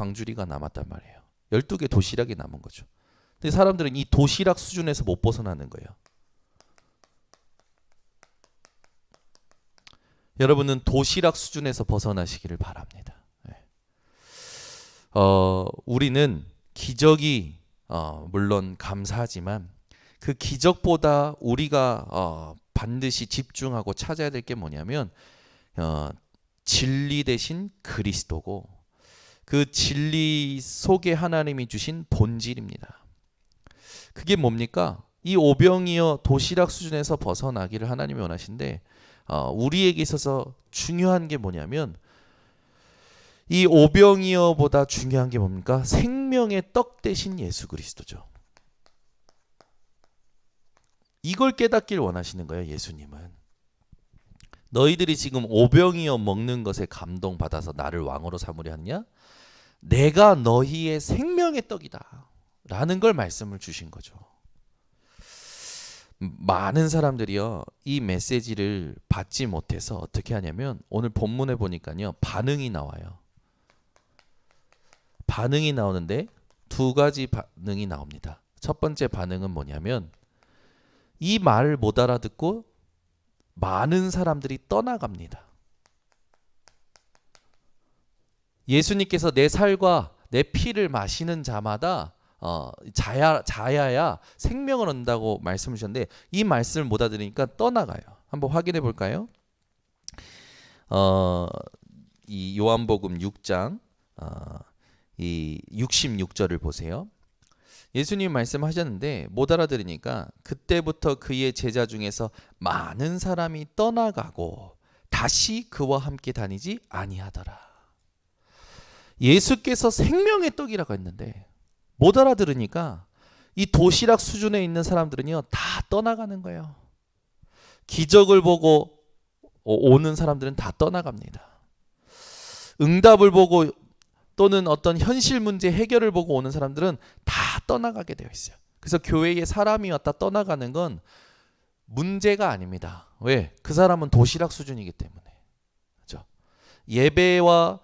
광주리가 남았단 말이에요. 12개 도시락이 남은 거죠. 근데 사람들은 이 도시락 수준에서 못 벗어나는 거예요. 여러분은 도시락 수준에서 벗어나시기를 바랍니다. 우리는 기적이 물론 감사하지만 그 기적보다 우리가 반드시 집중하고 찾아야 될 게 뭐냐면 진리 대신 그리스도고, 그 진리 속에 하나님이 주신 본질입니다. 그게 뭡니까? 이 오병이어 도시락 수준에서 벗어나기를 하나님이 원하신데, 우리에게 있어서 중요한 게 뭐냐면 이 오병이어보다 중요한 게 뭡니까? 생명의 떡 대신 예수 그리스도죠. 이걸 깨닫길 원하시는 거예요. 예수님은 너희들이 지금 오병이어 먹는 것에 감동받아서 나를 왕으로 삼으려 하냐? 내가 너희의 생명의 떡이다 라는 걸 말씀을 주신 거죠. 많은 사람들이요, 이 메시지를 받지 못해서 어떻게 하냐면 오늘 본문에 보니까요, 반응이 나와요. 반응이 나오는데 두 가지 반응이 나옵니다. 첫 번째 반응은 뭐냐면 이 말을 못 알아듣고 많은 사람들이 떠나갑니다. 예수님께서 내 살과 내 피를 마시는 자마다 자야야 생명을 얻는다고 말씀을 주셨는데 이 말씀을 못 알아들으니까 떠나가요. 한번 확인해 볼까요? 이 요한복음 6장 이 66절을 보세요. 예수님 말씀하셨는데 못 알아들으니까 그때부터 그의 제자 중에서 많은 사람이 떠나가고 다시 그와 함께 다니지 아니하더라. 예수께서 생명의 떡이라고 했는데 못 알아들으니까 이 도시락 수준에 있는 사람들은요 다 떠나가는 거예요. 기적을 보고 오는 사람들은 다 떠나갑니다. 응답을 보고 또는 어떤 현실 문제 해결을 보고 오는 사람들은 다 떠나가게 되어 있어요. 그래서 교회에 사람이 왔다 떠나가는 건 문제가 아닙니다. 왜? 그 사람은 도시락 수준이기 때문에. 그렇죠? 예배와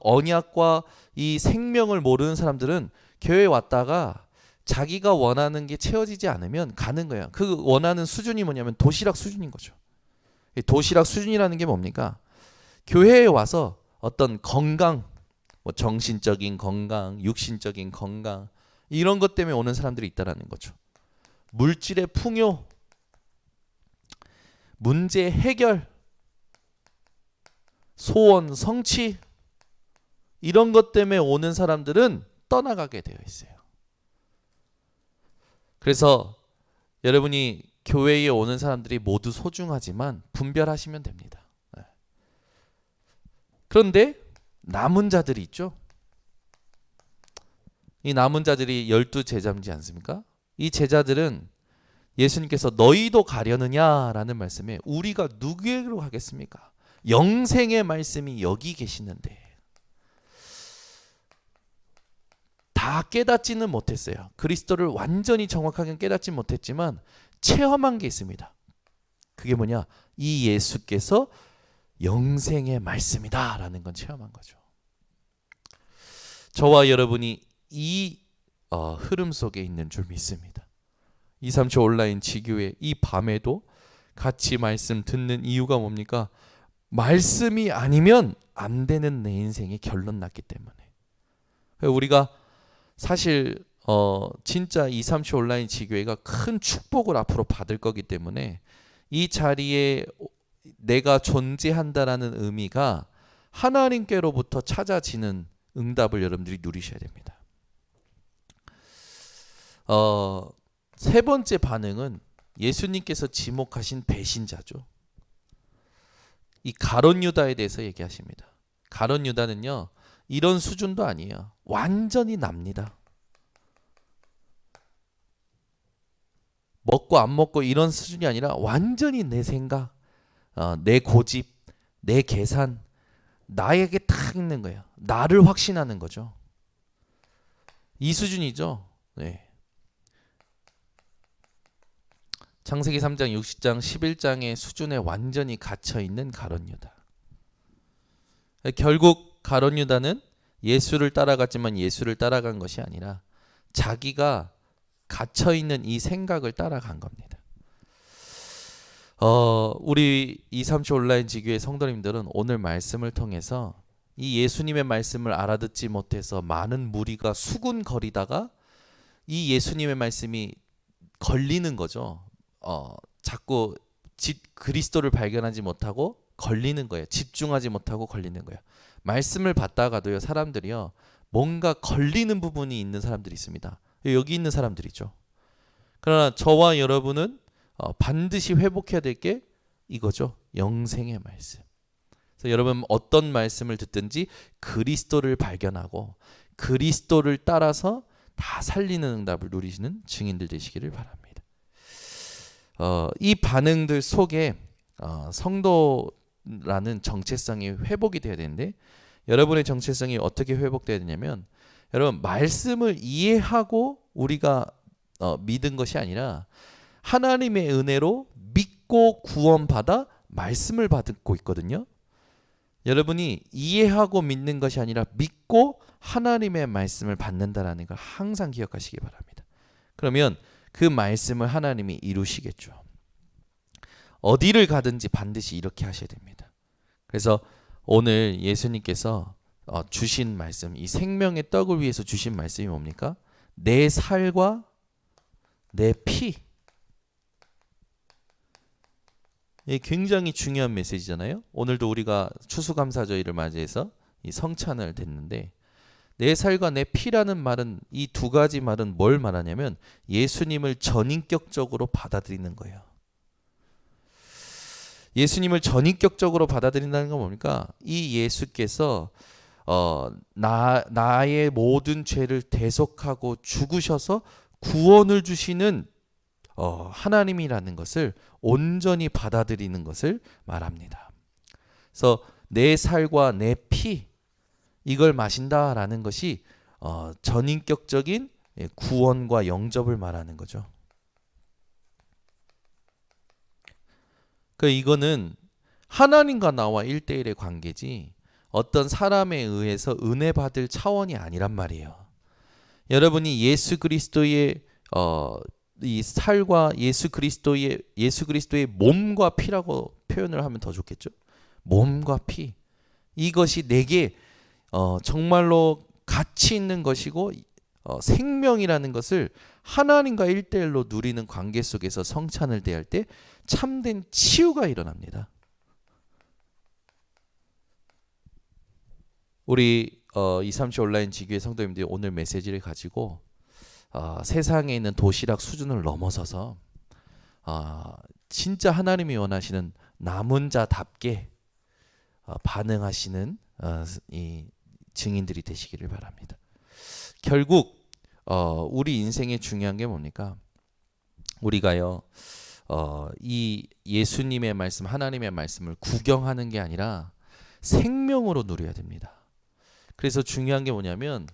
언약과 이 생명을 모르는 사람들은 교회에 왔다가 자기가 원하는 게 채워지지 않으면 가는 거예요. 그 원하는 수준이 뭐냐면 도시락 수준인 거죠. 도시락 수준이라는 게 뭡니까? 교회에 와서 어떤 건강, 뭐 정신적인 건강, 육신적인 건강 이런 것 때문에 오는 사람들이 있다라는 거죠. 물질의 풍요, 문제 해결, 소원 성취 이런 것 때문에 오는 사람들은 떠나가게 되어 있어요. 그래서 여러분이 교회에 오는 사람들이 모두 소중하지만 분별하시면 됩니다. 그런데 남은 자들이 있죠. 이 남은 자들이 12제자지 않습니까? 이 제자들은 예수님께서 너희도 가려느냐라는 말씀에 우리가 누구에게로 가겠습니까? 영생의 말씀이 여기 계시는데 다 깨닫지는 못했어요. 그리스도를 완전히 정확하게 깨닫지 못했지만 체험한 게 있습니다. 그게 뭐냐? 이 예수께서 영생의 말씀이다라는 건 체험한 거죠. 저와 여러분이 이 흐름 속에 있는 줄 믿습니다. 237 온라인 지교회 이 밤에도 같이 말씀 듣는 이유가 뭡니까? 말씀이 아니면 안 되는 내 인생의 결론 났기 때문에. 우리가 사실 진짜 237 온라인 지교회가 큰 축복을 앞으로 받을 거기 때문에 이 자리에 내가 존재한다라는 의미가 하나님께로부터 찾아지는 응답을 여러분들이 누리셔야 됩니다. 세 번째 반응은 예수님께서 지목하신 배신자죠. 이 가룟 유다에 대해서 얘기하십니다. 가룟 유다는요, 이런 수준도 아니에요. 완전히 납니다. 먹고 안 먹고 이런 수준이 아니라 완전히 내 생각, 내 고집, 내 계산, 나에게 딱 있는 거예요. 나를 확신하는 거죠. 이 수준이죠. 네. 창세기 3장, 60장, 11장의 수준에 완전히 갇혀있는 가룟 유다. 결국 가룟 유다는 예수를 따라갔지만 예수를 따라간 것이 아니라 자기가 갇혀있는 이 생각을 따라간 겁니다. 우리 237 온라인 지교회 성도님들은 오늘 말씀을 통해서 이 예수님의 말씀을 알아듣지 못해서 많은 무리가 수군거리다가 이 예수님의 말씀이 걸리는 거죠. 자꾸 그리스도를 발견하지 못하고 걸리는 거예요. 집중하지 못하고 걸리는 거예요. 말씀을 받다가도요, 사람들이요, 뭔가 걸리는 부분이 있는 사람들이 있습니다. 여기 있는 사람들이죠. 그러나 저와 여러분은 반드시 회복해야 될 게 이거죠. 영생의 말씀. 그래서 여러분 어떤 말씀을 듣든지 그리스도를 발견하고 그리스도를 따라서 다 살리는 응답을 누리시는 증인들 되시기를 바랍니다. 이 반응들 속에 성도라는 정체성이 회복이 돼야 되는데, 여러분의 정체성이 어떻게 회복돼야 되냐면, 여러분 말씀을 이해하고 우리가 믿은 것이 아니라 하나님의 은혜로 믿고 구원받아 말씀을 받고 있거든요. 여러분이 이해하고 믿는 것이 아니라 믿고 하나님의 말씀을 받는다라는 걸 항상 기억하시기 바랍니다. 그러면 그 말씀을 하나님이 이루시겠죠. 어디를 가든지 반드시 이렇게 하셔야 됩니다. 그래서 오늘 예수님께서 주신 말씀, 이 생명의 떡을 위해서 주신 말씀이 뭡니까? 내 살과 내 피. 이 굉장히 중요한 메시지잖아요. 오늘도 우리가 추수감사절을 맞이해서 이 성찬을 됐는데, 내 살과 내 피라는 말은, 이 두 가지 말은 뭘 말하냐면 예수님을 전인격적으로 받아들이는 거예요. 예수님을 전인격적으로 받아들인다는 건 뭡니까? 이 예수께서 나의 모든 죄를 대속하고 죽으셔서 구원을 주시는 하나님이라는 것을 온전히 받아들이는 것을 말합니다. 그래서 내 살과 내 피, 이걸 마신다라는 것이 전인격적인 구원과 영접을 말하는 거죠. 이거는 하나님과 나와 1대1의 관계지 어떤 사람에 의해서 은혜 받을 차원이 아니란 말이에요. 여러분이 예수 그리스도의 이 살과 예수 그리스도의 몸과 피라고 표현을 하면 더 좋겠죠. 몸과 피, 이것이 내게 정말로 가치 있는 것이고 생명이라는 것을 하나님과 1대1로 누리는 관계 속에서 성찬을 대할 때 참된 치유가 일어납니다. 우리 237 온라인 지교회 성도님들이 오늘 메시지를 가지고 세상에 있는 도시락 수준을 넘어서서 진짜 하나님이 원하시는 남은 자답게 반응하시는 이 증인들이 되시기를 바랍니다. 결국 우리 인생에 중요한 게 뭡니까? 우리가요 이 예수님의 말씀, 하나님의 말씀을 구경하는 게 아니라 생명으로 누려야 됩니다. 그래서 중요한 게 뭐냐면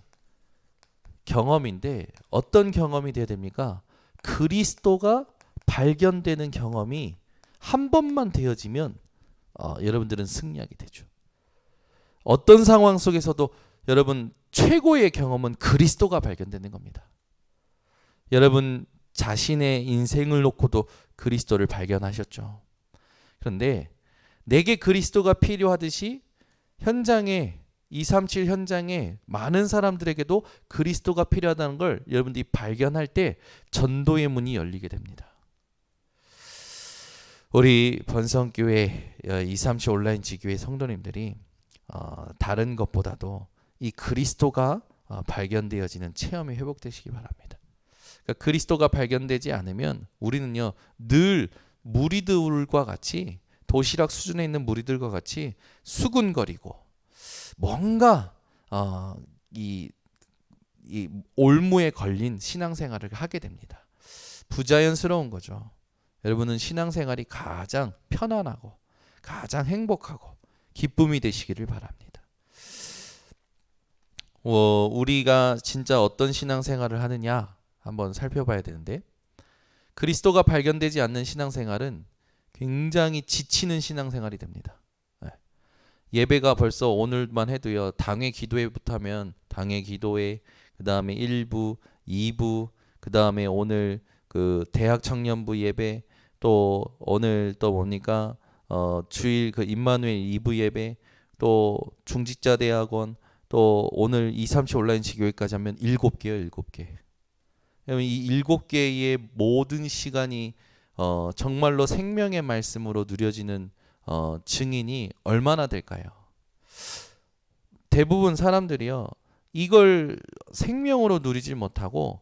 경험인데 어떤 경험이 돼야 됩니까? 그리스도가 발견되는 경험이 한 번만 되어지면 여러분들은 승리하게 되죠. 어떤 상황 속에서도 여러분 최고의 경험은 그리스도가 발견되는 겁니다. 여러분 자신의 인생을 놓고도 그리스도를 발견하셨죠. 그런데 내게 그리스도가 필요하듯이 현장에 237 현장에 많은 사람들에게도 그리스도가 필요하다는 걸 여러분들이 발견할 때 전도의 문이 열리게 됩니다. 우리 번성교회 237 온라인 지교회 성도님들이 다른 것보다도 이 그리스도가 발견되어지는 체험이 회복되시기 바랍니다. 그러니까 그리스도가 발견되지 않으면 우리는요 늘 무리들과 같이 도시락 수준에 있는 무리들과 같이 수군거리고 뭔가 이 올무에 걸린 신앙생활을 하게 됩니다. 부자연스러운 거죠. 여러분은 신앙생활이 가장 편안하고 가장 행복하고 기쁨이 되시기를 바랍니다. 우리가 진짜 어떤 신앙생활을 하느냐 한번 살펴봐야 되는데 그리스도가 발견되지 않는 신앙생활은 굉장히 지치는 신앙생활이 됩니다. 예배가 벌써 오늘만 해도요 당회 기도회부터 하면 당회 기도회 그 다음에 1부 2부 그 다음에 오늘 그 대학 청년부 예배 또 오늘 또 뭡니까 주일 그 임마누엘 2부 예배 또 중직자 대학원 또 오늘 237 온라인 지교회까지 하면 7개요 7개. 이 7개의 모든 시간이 정말로 생명의 말씀으로 누려지는 증인이 얼마나 될까요? 대부분 사람들이요 이걸 생명으로 누리지 못하고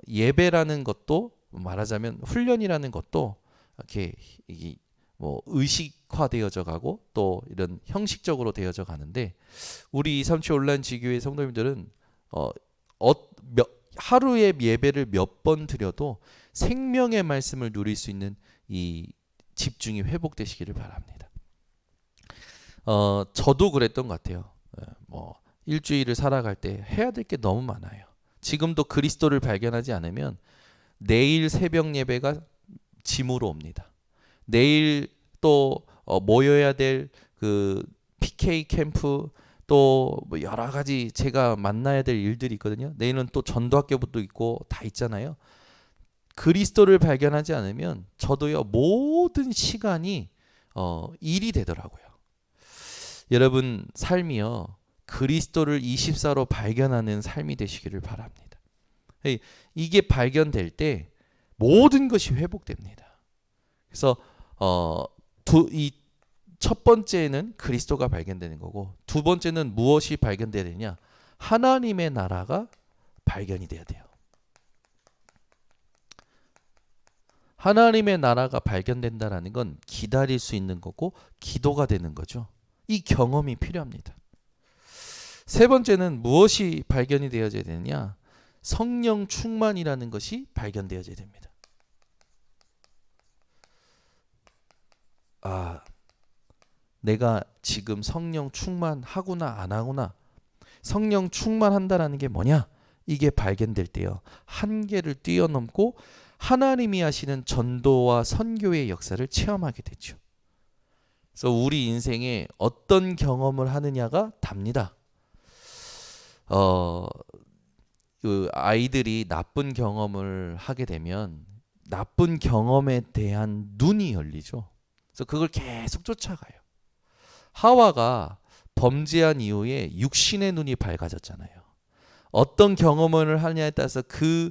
예배라는 것도 말하자면 훈련이라는 것도 이렇게 뭐 의식화되어져 가고 또 이런 형식적으로 되어져 가는데 우리 237 온라인 지교회 성도님들은 하루에 예배를 몇 번 드려도 생명의 말씀을 누릴 수 있는 이 집중이 회복되시기를 바랍니다. 저도 그랬던 것 같아요. 뭐 일주일을 살아갈 때 해야 될 게 너무 많아요. 지금도 그리스도를 발견하지 않으면 내일 새벽 예배가 짐으로 옵니다. 내일 또 모여야 될 그 PK 캠프 또 뭐 여러 가지 제가 만나야 될 일들이 있거든요. 내일은 또 전도학교부도 있고 다 있잖아요. 그리스도를 발견하지 않으면 저도요 모든 시간이 일이 되더라고요. 여러분 삶이요 그리스도를 24로 발견하는 삶이 되시기를 바랍니다. 이게 발견될 때 모든 것이 회복됩니다. 그래서 이 첫 번째는 그리스도가 발견되는 거고 두 번째는 무엇이 발견돼야 되냐? 하나님의 나라가 발견이 돼야 돼요. 하나님의 나라가 발견된다라는 건 기다릴 수 있는 거고 기도가 되는 거죠. 이 경험이 필요합니다. 세 번째는 무엇이 발견이 되어져야 되느냐? 성령 충만이라는 것이 발견되어져야 됩니다. 내가 지금 성령 충만하구나 안 하구나. 성령 충만한다라는 게 뭐냐? 이게 발견될 때요. 한계를 뛰어넘고 하나님이 하시는 전도와 선교의 역사를 체험하게 되죠. 그래서 우리 인생에 어떤 경험을 하느냐가 답니다. 그 아이들이 나쁜 경험을 하게 되면 나쁜 경험에 대한 눈이 열리죠. 그래서 그걸 계속 쫓아가요. 하와가 범죄한 이후에 육신의 눈이 밝아졌잖아요. 어떤 경험을 하냐에 따라서 그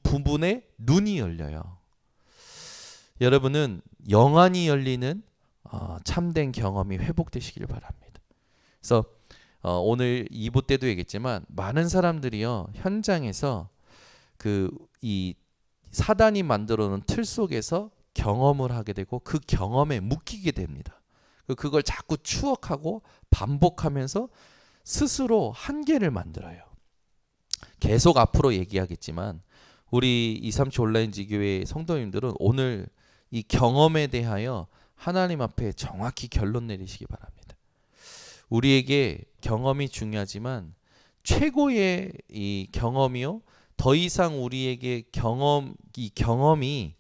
부분에 눈이 열려요. 여러분은 영안이 열리는 참된 경험이 회복되시길 바랍니다. 그래서 오늘 2부 때도 얘기했지만 많은 사람들이요 현장에서 이 사단이 만들어 놓은 틀 속에서 경험을 하게 되고 그 경험에 묶이게 됩니다. 그걸 자꾸 추억하고 반복하면서 스스로 한계를 만들어요. 계속 앞으로 얘기하겠지만 우리 237 온라인 지교회 성도님들은 오늘 이 경험에 대하여 하나님 앞에 정확히 결론 내리시기 바랍니다. 우리에게 경험이 중요하지만 최고의 이 경험이요, 더 이상 우리에게 이 경험이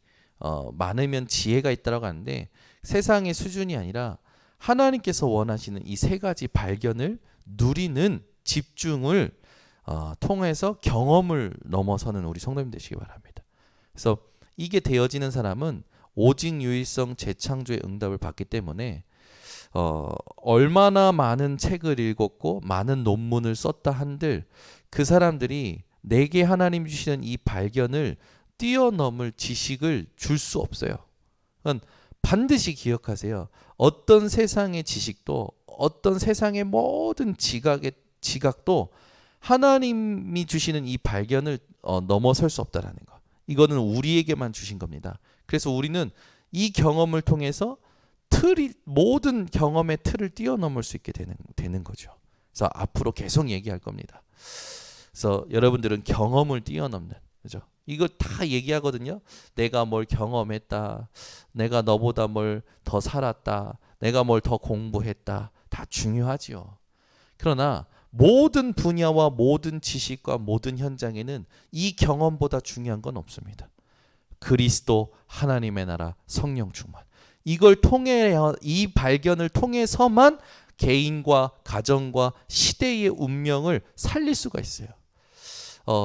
많으면 지혜가 있다라고 하는데 세상의 수준이 아니라 하나님께서 원하시는 이 세 가지 발견을 누리는 집중을 통해서 경험을 넘어서는 우리 성도님 되시기 바랍니다. 그래서 이게 되어지는 사람은 오직 유일성 재창조의 응답을 받기 때문에 얼마나 많은 책을 읽었고 많은 논문을 썼다 한들 그 사람들이 내게 하나님 주시는 이 발견을 뛰어넘을 지식을 줄 수 없어요. 그러니까 반드시 기억하세요. 어떤 세상의 지식도 어떤 세상의 모든 지각도 하나님이 주시는 이 발견을 넘어설 수 없다라는 거. 이거는 우리에게만 주신 겁니다. 그래서 우리는 이 경험을 통해서 모든 경험의 틀을 뛰어넘을 수 있게 되는 거죠. 그래서 앞으로 계속 얘기할 겁니다. 그래서 여러분들은 경험을 뛰어넘는, 그죠? 이거 다 얘기하거든요. 내가 뭘 경험했다, 내가 너보다 뭘 더 살았다, 내가 뭘 더 공부했다, 다 중요하지요. 그러나 모든 분야와 모든 지식과 모든 현장에는 이 경험보다 중요한 건 없습니다. 그리스도, 하나님의 나라, 성령 충만. 이걸 통해 이 발견을 통해서만 개인과 가정과 시대의 운명을 살릴 수가 있어요.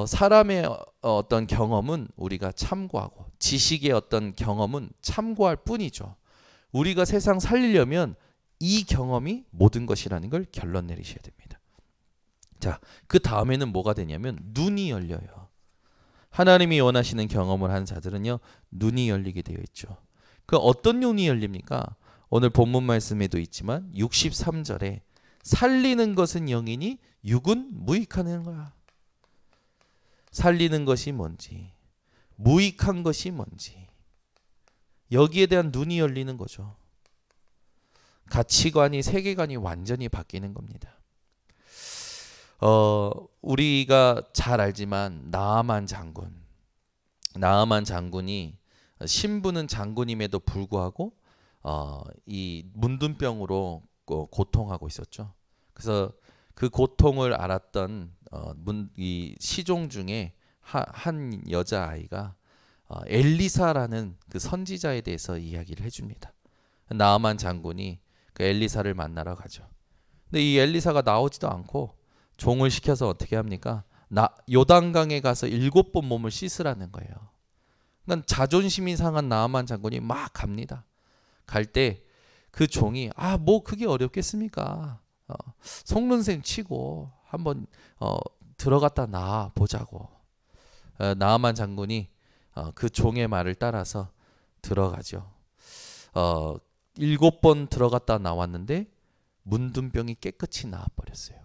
사람의 어떤 경험은 우리가 참고하고 지식의 어떤 경험은 참고할 뿐이죠. 우리가 세상 살리려면 이 경험이 모든 것이라는 걸 결론 내리셔야 됩니다. 자, 그 다음에는 뭐가 되냐면 눈이 열려요. 하나님이 원하시는 경험을 한 자들은요, 눈이 열리게 되어 있죠. 그 어떤 눈이 열립니까? 오늘 본문 말씀에도 있지만 63절에 살리는 것은 영이니 육은 무익하는 거야. 살리는 것이 뭔지, 무익한 것이 뭔지, 여기에 대한 눈이 열리는 거죠. 가치관이, 세계관이 완전히 바뀌는 겁니다. 우리가 잘 알지만 나아만 장군이 신부는 장군임에도 불구하고 이 문둥병으로 고통하고 있었죠. 그래서 그 고통을 알았던 이 시종 중에 한 여자아이가 엘리사라는 그 선지자에 대해서 이야기를 해줍니다. 나아만 장군이 그 엘리사를 만나러 가죠. 근데 이 엘리사가 나오지도 않고 종을 시켜서 어떻게 합니까? 요단강에 가서 7번 몸을 씻으라는 거예요. 그러니까 자존심이 상한 나아만 장군이 막 갑니다. 갈 때 그 종이 뭐 그게 어렵겠습니까? 속눈샘 치고 한번 들어갔다 나와 보자고. 나아만 장군이 그 종의 말을 따라서 들어가죠. 7번 들어갔다 나왔는데 문둥병이 깨끗이 나와버렸어요.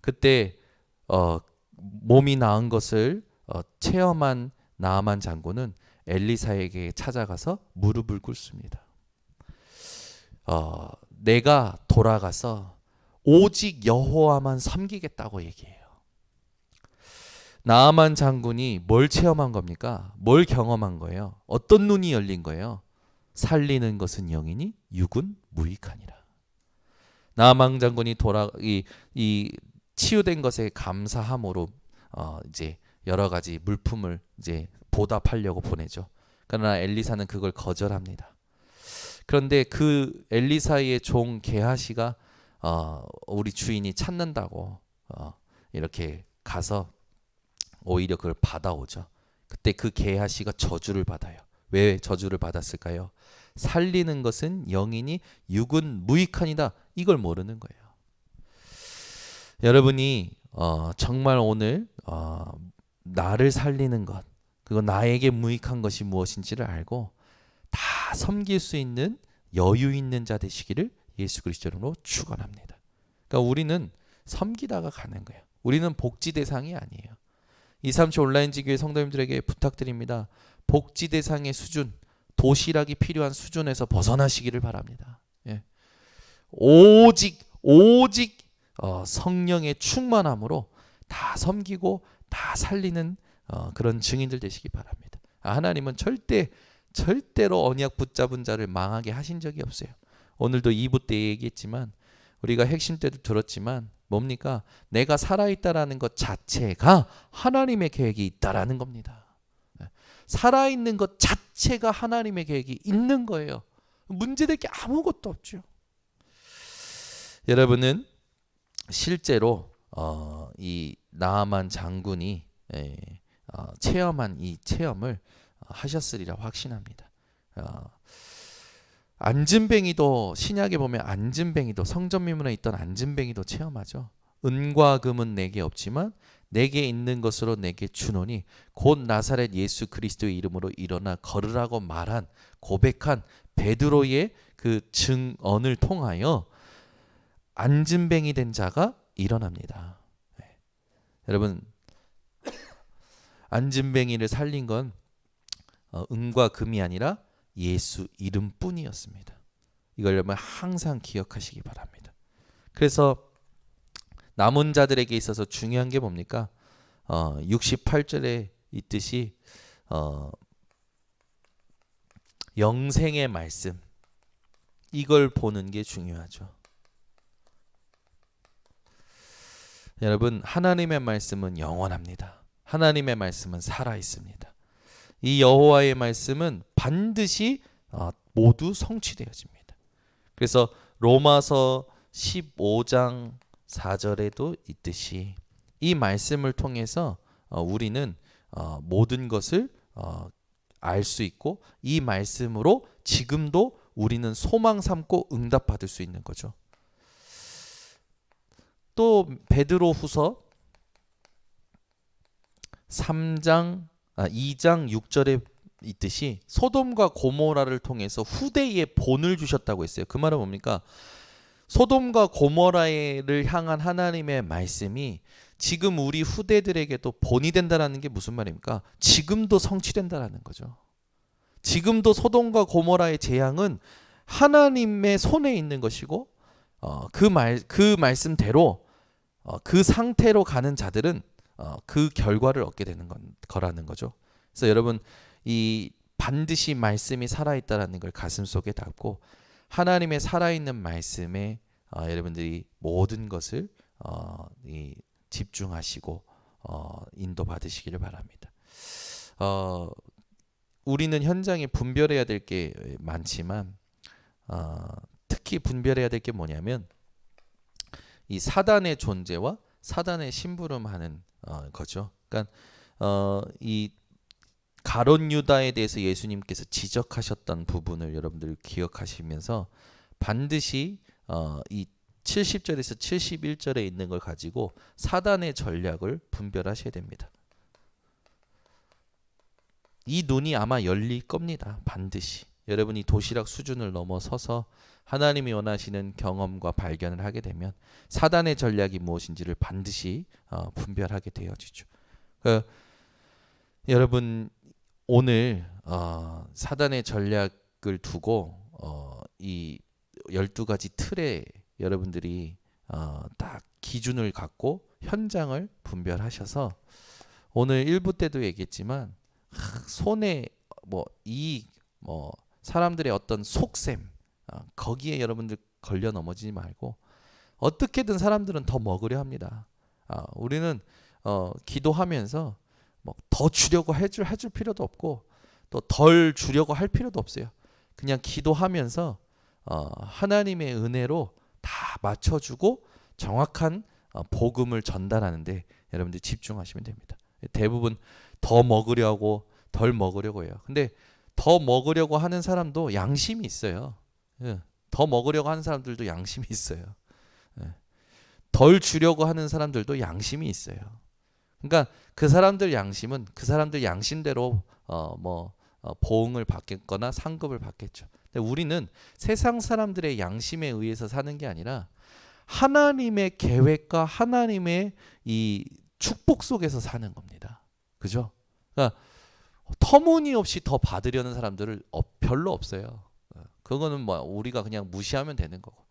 그때 몸이 나은 것을 체험한 나아만 장군은 엘리사에게 찾아가서 무릎을 꿇습니다. 내가 돌아가서 오직 여호와만 섬기겠다고 얘기해요. 나아만 장군이 뭘 체험한 겁니까? 뭘 경험한 거예요? 어떤 눈이 열린 거예요? 살리는 것은 영이니 육은 무익하니라. 나아만 장군이 이 치유된 것에 감사함으로 이제 여러 가지 물품을 이제 보답하려고 보내죠. 그러나 엘리사는 그걸 거절합니다. 그런데 그 엘리사의 종 게하시가 우리 주인이 찾는다고 이렇게 가서 오히려 그걸 받아오죠. 그때 그 게하시가 저주를 받아요. 왜 저주를 받았을까요? 살리는 것은 영이니 육은 무익하니다. 이걸 모르는 거예요. 여러분이 정말 오늘 나를 살리는 것, 그리고 나에게 무익한 것이 무엇인지를 알고 다 섬길 수 있는 여유 있는 자 되시기를 예수 그리스도 이름으로 축원합니다. 그러니까 우리는 섬기다가 가는 거예요. 우리는 복지 대상이 아니에요. 237 온라인 지교회 성도님들에게 부탁드립니다. 복지 대상의 수준, 도시락이 필요한 수준에서 벗어나시기를 바랍니다. 예. 오직 성령의 충만함으로 다 섬기고 다 살리는 그런 증인들 되시기 바랍니다. 하나님은 절대로 언약 붙잡은 자를 망하게 하신 적이 없어요. 오늘도 2부 때 얘기했지만 우리가 핵심 때도 들었지만 뭡니까? 내가 살아있다라는 것 자체가 하나님의 계획이 있다라는 겁니다. 살아있는 것 자체가 하나님의 계획이 있는 거예요. 문제될 게 아무것도 없죠. 여러분은 실제로 이 나아만 장군이 체험한 이 체험을 하셨으리라 확신합니다. 안진뱅이도 신약에 보면 안진뱅이도 성전미문에 있던 안진뱅이도 체험하죠. 은과 금은 내게 없지만 내게 있는 것으로 내게 주노니 곧 나사렛 예수 그리스도의 이름으로 일어나 걸으라고 말한 고백한 베드로의 그 증언을 통하여 안진뱅이 된 자가 일어납니다. 여러분 안진뱅이를 살린 건 은과 금이 아니라 예수 이름뿐이었습니다. 이걸 여러분 항상 기억하시기 바랍니다. 그래서 남은 자들에게 있어서 중요한 게 뭡니까? 68절에 있듯이 영생의 말씀 이걸 보는 게 중요하죠. 여러분 하나님의 말씀은 영원합니다. 하나님의 말씀은 살아 있습니다. 이 여호와의 말씀은 반드시 모두 성취되어집니다. 그래서 로마서 15장 4절에도 있듯이 이 말씀을 통해서 우리는 모든 것을 알 수 있고 이 말씀으로 지금도 우리는 소망 삼고 응답받을 수 있는 거죠. 또 베드로후서 2장 6절에 있듯이 소돔과 고모라를 통해서 후대에 본을 주셨다고 했어요. 그 말은 뭡니까? 소돔과 고모라를 향한 하나님의 말씀이 지금 우리 후대들에게도 본이 된다는 게 무슨 말입니까? 지금도 성취된다는 거죠. 지금도 소돔과 고모라의 재앙은 하나님의 손에 있는 것이고 그 말씀대로 그 상태로 가는 자들은 그 결과를 얻게 되는 거라는 거죠. 그래서 여러분 이 반드시 말씀이 살아있다라는 걸 가슴속에 담고 하나님의 살아있는 말씀에 여러분들이 모든 것을 집중하시고 인도받으시기를 바랍니다. 우리는 현장에 분별해야 될 게 많지만 특히 분별해야 될 게 뭐냐면 이 사단의 존재와 사단의 심부름하는 거죠. 그러니까 이 가룟 유다에 대해서 예수님께서 지적하셨던 부분을 여러분들 기억하시면서 반드시 이 70절에서 71절에 있는 걸 가지고 사단의 전략을 분별하셔야 됩니다. 이 눈이 아마 열릴 겁니다. 반드시. 여러분이 도시락 수준을 넘어서서 하나님이 원하시는 경험과 발견을 하게 되면 사단의 전략이 무엇인지를 반드시 분별하게 되어지죠. 여러분 오늘 사단의 전략을 두고 이 12가지 틀에 여러분들이 딱 기준을 갖고 현장을 분별하셔서 오늘 1부 때도 얘기했지만 손해 이익 사람들의 어떤 속셈 거기에 여러분들 걸려 넘어지지 말고 어떻게든 사람들은 더 먹으려 합니다. 우리는 기도하면서 더 주려고 해줄 필요도 없고 또 덜 주려고 할 필요도 없어요. 그냥 기도하면서 하나님의 은혜로 다 맞춰주고 정확한 복음을 전달하는데 여러분들 집중하시면 됩니다. 대부분 더 먹으려고 덜 먹으려고 해요. 근데 더 먹으려고 하는 사람도 양심이 있어요. 더 먹으려고 하는 사람들도 양심이 있어요. 덜 주려고 하는 사람들도 양심이 있어요. 그러니까 그 사람들 양심은 그 사람들 양심대로 보응을 받겠거나 상급을 받겠죠. 근데 우리는 세상 사람들의 양심에 의해서 사는 게 아니라 하나님의 계획과 하나님의 이 축복 속에서 사는 겁니다. 그죠? 그러니까 터무니없이 더 받으려는 사람들을 별로 없어요. 그거는 뭐 우리가 그냥 무시하면 되는 거고.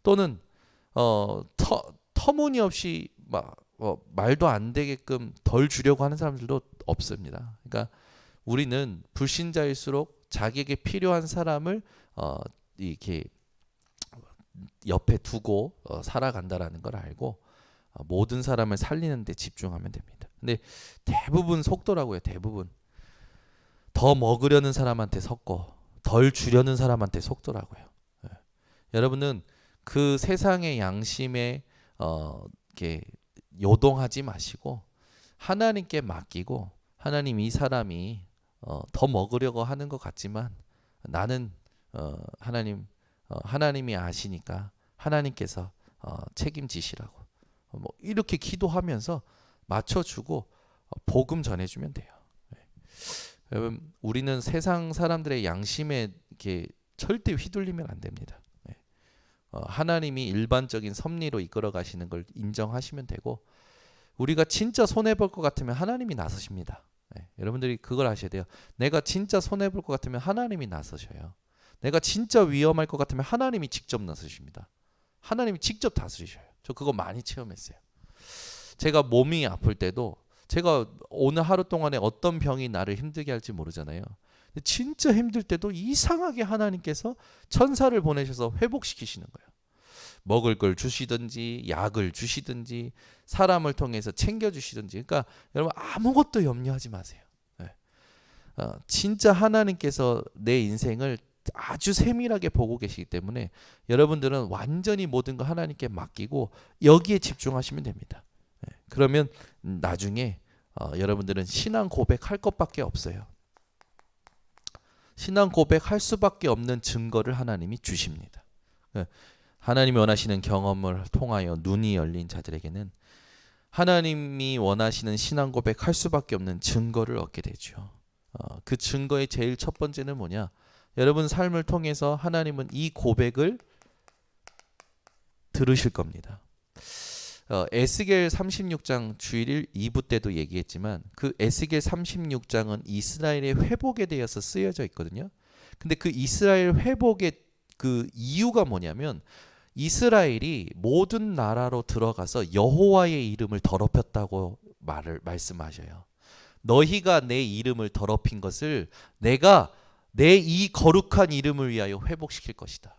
또는 터무니없이 막 말도 안 되게끔 덜 주려고 하는 사람들도 없습니다. 그러니까 우리는 불신자일수록 자기에게 필요한 사람을 이렇게 옆에 두고 살아간다라는 걸 알고 모든 사람을 살리는 데 집중하면 됩니다. 근데 대부분 속도라고요. 대부분 더 먹으려는 사람한테 속고 덜 주려는 사람한테 속도라고요. 예. 여러분은 그 세상의 양심에 이렇게 요동하지 마시고 하나님께 맡기고, 하나님 이 사람이 더 먹으려고 하는 것 같지만 나는 하나님이 아시니까 하나님께서 책임지시라고 뭐 이렇게 기도하면서 맞춰주고 복음 전해주면 돼요. 여러분, 우리는 세상 사람들의 양심에 이렇게 절대 휘둘리면 안 됩니다. 하나님이 일반적인 섭리로 이끌어 가시는 걸 인정하시면 되고, 우리가 진짜 손해 볼 것 같으면 하나님이 나서십니다. 여러분들이 그걸 아셔야 돼요. 내가 진짜 손해 볼 것 같으면 하나님이 나서셔요. 내가 진짜 위험할 것 같으면 하나님이 직접 나서십니다. 하나님이 직접 다스리셔요. 저 그거 많이 체험했어요. 제가 몸이 아플 때도 제가 오늘 하루 동안에 어떤 병이 나를 힘들게 할지 모르잖아요. 진짜 힘들 때도 이상하게 하나님께서 천사를 보내셔서 회복시키시는 거예요. 먹을 걸 주시든지 약을 주시든지 사람을 통해서 챙겨주시든지. 그러니까 여러분 아무것도 염려하지 마세요. 진짜 하나님께서 내 인생을 아주 세밀하게 보고 계시기 때문에 여러분들은 완전히 모든 거 하나님께 맡기고 여기에 집중하시면 됩니다. 그러면 나중에 여러분들은 신앙 고백할 것밖에 없어요. 신앙 고백할 수밖에 없는 증거를 하나님이 주십니다. 하나님이 원하시는 경험을 통하여 눈이 열린 자들에게는 하나님이 원하시는 신앙 고백할 수밖에 없는 증거를 얻게 되죠. 그 증거의 제일 첫 번째는 뭐냐? 여러분 삶을 통해서 하나님은 이 고백을 들으실 겁니다. 에스겔 36장 주일 2부 때도 얘기했지만 그 에스겔 36장은 이스라엘의 회복에 대해서 쓰여져 있거든요. 근데 그 이스라엘 회복의 그 이유가 뭐냐면 이스라엘이 모든 나라로 들어가서 여호와의 이름을 더럽혔다고 말씀하셔요. 너희가 내 이름을 더럽힌 것을 내가 내 이 거룩한 이름을 위하여 회복시킬 것이다.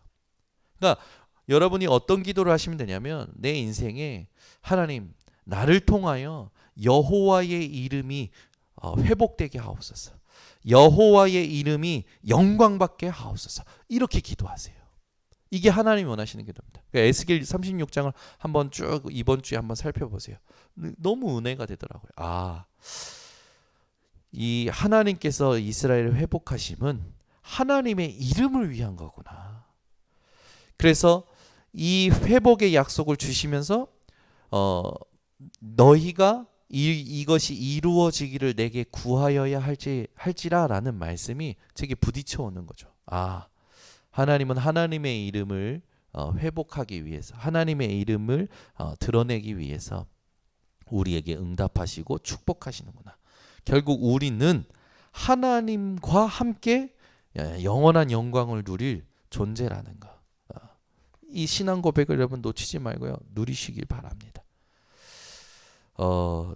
그러니까 여러분이 어떤 기도를 하시면 되냐면 내 인생에 하나님 나를 통하여 여호와의 이름이 회복되게 하옵소서. 여호와의 이름이 영광받게 하옵소서. 이렇게 기도하세요. 이게 하나님이 원하시는 기도입니다. 그러니까 에스겔 36장을 한번 쭉 이번 주에 한번 살펴보세요. 너무 은혜가 되더라고요. 이 하나님께서 이스라엘을 회복하심은 하나님의 이름을 위한 거구나. 그래서 이 회복의 약속을 주시면서 너희가 이것이 이루어지기를 내게 구하여야 할지라라는 말씀이 제게 부딪혀 오는 거죠. 하나님은 하나님의 이름을 회복하기 위해서, 하나님의 이름을 드러내기 위해서 우리에게 응답하시고 축복하시는구나. 결국 우리는 하나님과 함께 영원한 영광을 누릴 존재라는 거. 이 신앙 고백을 여러분 놓치지 말고요. 누리시길 바랍니다.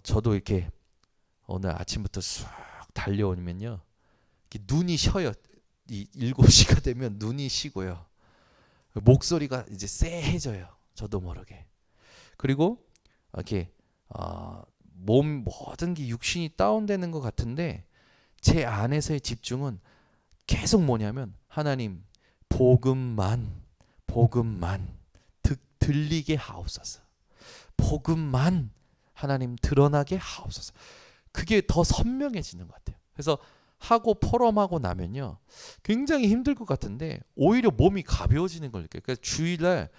저도 이렇게 오늘 아침부터 쑥 달려오면요. 눈이 쉬어요. 이 7시가 되면 눈이 쉬고요. 목소리가 이제 쎄해져요. 저도 모르게. 그리고 이렇게 몸 모든 게 육신이 다운되는 것 같은데 제 안에서의 집중은 계속 뭐냐면 하나님 복음만 들리게 하옵소서. 복음만 하나님 드러나게 하옵소서. 그게 더 선명해지는 것 같아요. 그래서 하고 포럼하고 나면요 굉장히 힘들 것 같은데 오히려 몸이 가벼워지는 걸 느껴요. 그래서 주일날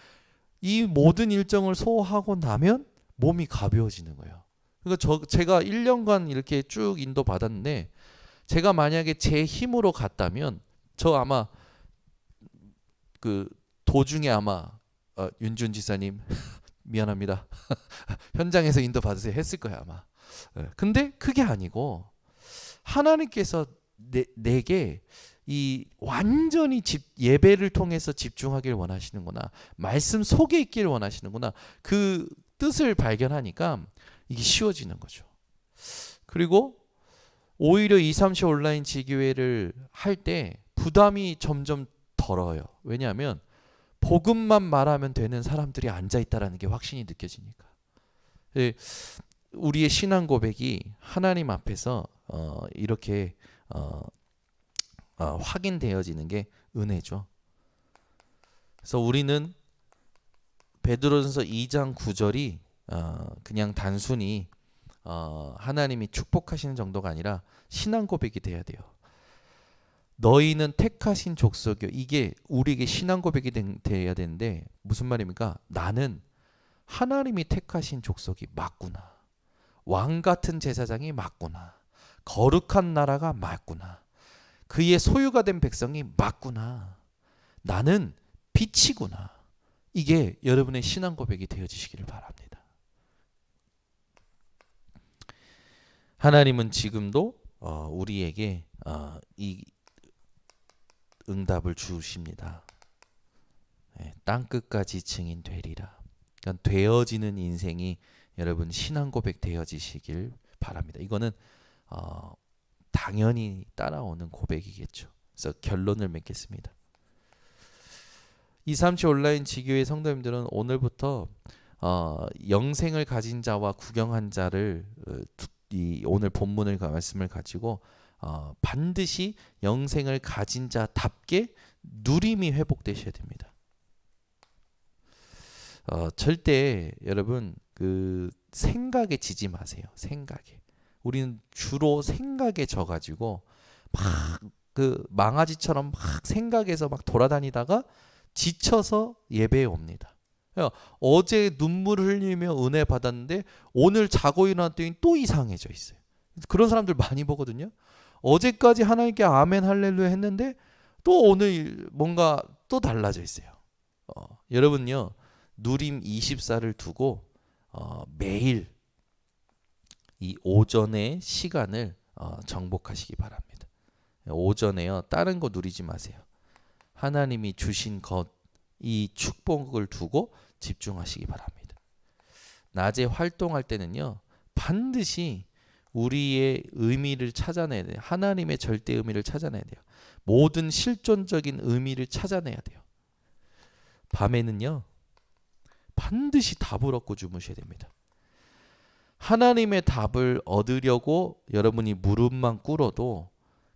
이 모든 일정을 소화하고 나면 몸이 가벼워지는 거예요. 그러니까 제가 1년간 이렇게 쭉 인도 받았는데 제가 만약에 제 힘으로 갔다면 저 아마 그 도중에 아마 윤준 지사님 미안합니다. 현장에서 인도 받으세요 했을 거예요 아마. 근데 그게 아니고 하나님께서 내게 이 완전히 예배를 통해서 집중하길 원하시는구나. 말씀 속에 있길 원하시는구나. 그 뜻을 발견하니까 이게 쉬워지는 거죠. 그리고 오히려 237 온라인 지교회를 할 때 부담이 점점 덜어요. 왜냐하면 복음만 말하면 되는 사람들이 앉아있다라는 게 확신이 느껴지니까. 우리의 신앙 고백이 하나님 앞에서 이렇게 확인되어지는 게 은혜죠. 그래서 우리는 베드로전서 2장 9절이 그냥 단순히 하나님이 축복하시는 정도가 아니라 신앙 고백이 돼야 돼요. 너희는 택하신 족속이요. 이게 우리에게 신앙 고백이 돼야 되는데 무슨 말입니까? 나는 하나님이 택하신 족속이 맞구나. 왕 같은 제사장이 맞구나. 거룩한 나라가 맞구나. 그의 소유가 된 백성이 맞구나. 나는 빛이구나. 이게 여러분의 신앙 고백이 되어지시기를 바랍니다. 하나님은 지금도 우리에게 이 응답을 주십니다. 땅끝까지 증인 되리라. 그러니까 되어지는 인생이 여러분 신앙 고백 되어지시길 바랍니다. 이거는 당연히 따라오는 고백이겠죠. 그래서 결론을 맺겠습니다. 237 온라인 지교회 성도님들은 오늘부터 영생을 가진 자와 구경한 자를 오늘 본문을 말씀을 가지고 반드시 영생을 가진 자답게 누림이 회복되셔야 됩니다. 절대 여러분 그 생각에 지지 마세요. 생각에. 우리는 주로 생각에 져가지고 막 그 망아지처럼 막 생각에서 막 돌아다니다가 지쳐서 예배에 옵니다. 어제 눈물을 흘리며 은혜 받았는데 오늘 자고 일어났더니 또 이상해져 있어요. 그런 사람들 많이 보거든요. 어제까지 하나님께 아멘 할렐루야 했는데 또 오늘 뭔가 또 달라져 있어요. 여러분요 누림 24를 두고 매일 이 오전의 시간을 정복하시기 바랍니다. 오전에요 다른 거 누리지 마세요. 하나님이 주신 것, 이 축복을 두고 집중하시기 바랍니다. 낮에 활동할 때는요 반드시 우리의 의미를 찾아내야 돼요. 하나님의 절대 의미를 찾아내야 돼요. 모든 실존적인 의미를 찾아내야 돼요. 밤에는요 반드시 답을 얻고 주무셔야 됩니다. 하나님의 답을 얻으려고 여러분이 무릎만 꿇어도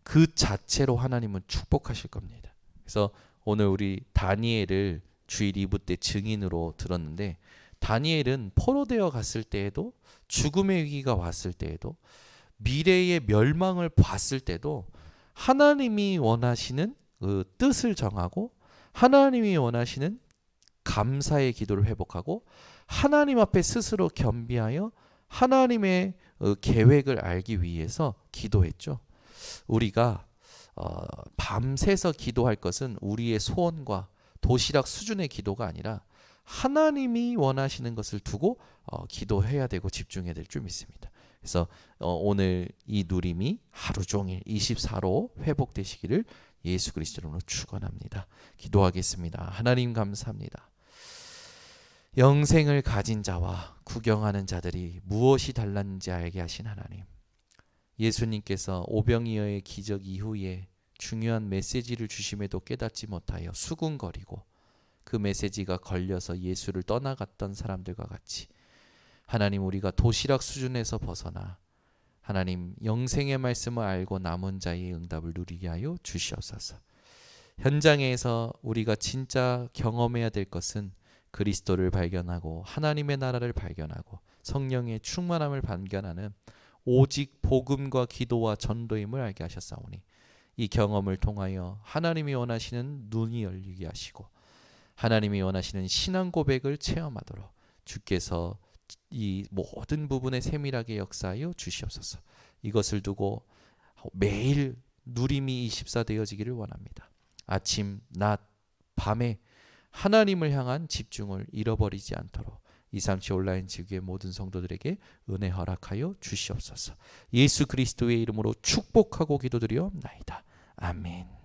그 자체로 하나님은 축복하실 겁니다. 그래서 오늘 우리 다니엘을 주일 2부 때 증인으로 들었는데 다니엘은 포로되어 갔을 때에도 죽음의 위기가 왔을 때에도 미래의 멸망을 봤을 때도 하나님이 원하시는 그 뜻을 정하고 하나님이 원하시는 감사의 기도를 회복하고 하나님 앞에 스스로 겸비하여 하나님의 계획을 알기 위해서 기도했죠. 우리가 밤새서 기도할 것은 우리의 소원과 도시락 수준의 기도가 아니라 하나님이 원하시는 것을 두고 기도해야 되고 집중해야 될 줄 믿습니다. 그래서 오늘 이 누림이 하루 종일 24로 회복되시기를 예수 그리스도로 축원합니다. 기도하겠습니다. 하나님 감사합니다. 영생을 가진 자와 구경하는 자들이 무엇이 달랐는지 알게 하신 하나님. 예수님께서 오병이어의 기적 이후에 중요한 메시지를 주심에도 깨닫지 못하여 수군거리고 그 메시지가 걸려서 예수를 떠나갔던 사람들과 같이 하나님 우리가 도시락 수준에서 벗어나 하나님 영생의 말씀을 알고 남은 자의 응답을 누리게 하여 주시옵소서. 현장에서 우리가 진짜 경험해야 될 것은 그리스도를 발견하고 하나님의 나라를 발견하고 성령의 충만함을 발견하는 오직 복음과 기도와 전도임을 알게 하셨사오니 이 경험을 통하여 하나님이 원하시는 눈이 열리게 하시고 하나님이 원하시는 신앙 고백을 체험하도록 주께서 이 모든 부분에 세밀하게 역사하여 주시옵소서. 이것을 두고 매일 누림이 24 되어지기를 원합니다. 아침, 낮, 밤에 하나님을 향한 집중을 잃어버리지 않도록 237 온라인 지구의 모든 성도들에게 은혜 허락하여 주시옵소서. 예수 그리스도의 이름으로 축복하고 기도드리옵나이다. 아멘.